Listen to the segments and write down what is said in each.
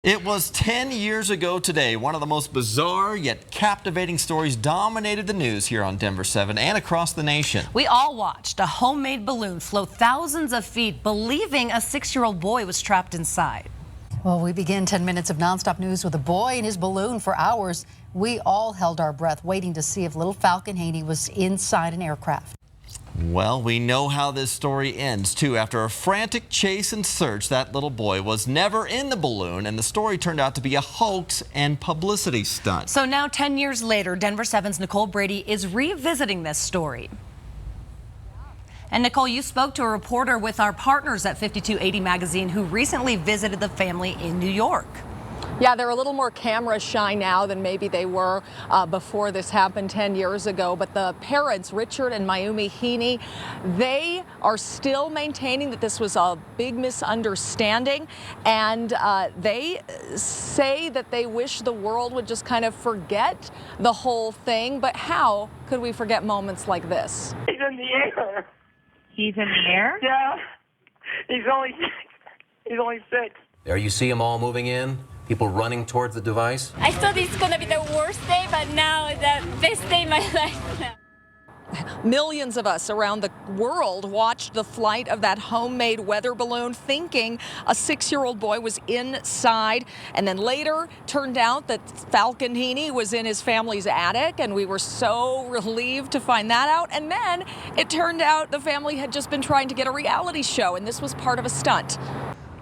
It was 10 years ago today. One of the most bizarre yet captivating stories dominated the news here on Denver 7 and across the nation. We all watched a homemade balloon float thousands of feet, believing a 6-year-old boy was trapped inside. Well, we begin 10 minutes of nonstop news with a boy and his balloon for hours. We all held our breath, waiting to see if little Falcon Haney was inside an aircraft. Well, we know how this story ends, too. After a frantic chase and search, that little boy was never in the balloon, and the story turned out to be a hoax and publicity stunt. So now, 10 years later, Denver 7's Nicole Brady is revisiting this story. And Nicole, you spoke to a reporter with our partners at 5280 Magazine who recently visited the family in New York. Yeah, they're a little more camera shy now than maybe they were before this happened 10 years ago. But the parents, Richard and Mayumi Heaney, they are still maintaining that this was a big misunderstanding. And they say that they wish the world would just kind of forget the whole thing. But how could we forget moments like this? He's in the air. He's in the air? Yeah. He's only 6. There you see them all moving in, people running towards the device. I thought it's going to be the worst day, but now the best day in my life. Millions of us around the world watched the flight of that homemade weather balloon, thinking a 6-year-old boy was inside. And then later turned out that Falcon Haney was in his family's attic, and we were so relieved to find that out. And then it turned out the family had just been trying to get a reality show, and this was part of a stunt.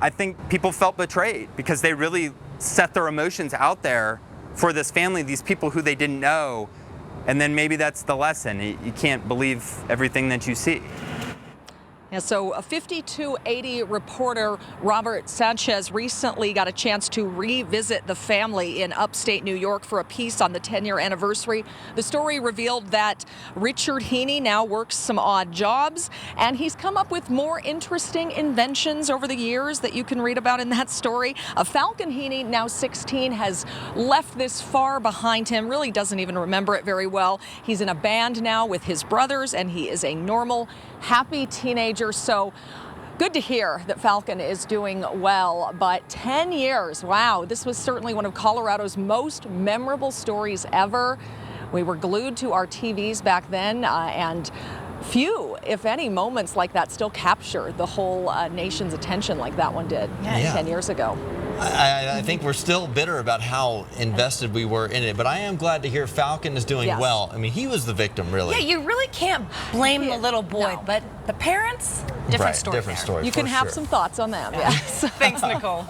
I think people felt betrayed because they really set their emotions out there for this family, these people who they didn't know. And then maybe that's the lesson. You can't believe everything that you see. Yeah, so a 5280 reporter, Robert Sanchez, recently got a chance to revisit the family in upstate New York for a piece on the 10-year anniversary. The story revealed that Richard Heaney now works some odd jobs, and he's come up with more interesting inventions over the years that you can read about in that story. Falcon Haney, now 16, has left this far behind him, really doesn't even remember it very well. He's in a band now with his brothers, and he is a normal, happy teenager. So good to hear that Falcon is doing well. But 10 years, wow, this was certainly one of Colorado's most memorable stories ever. We were glued to our TVs back then, and few, if any, moments like that still capture the whole nation's attention like that one did 10 years ago. I think we're still bitter about how invested we were in it, but I am glad to hear Falcon is doing well. I mean, he was the victim, really. Yeah, you really can't blame the little boy, but the parents, different story. Different story. You can have some thoughts on them. Yes. Thanks, Nicole.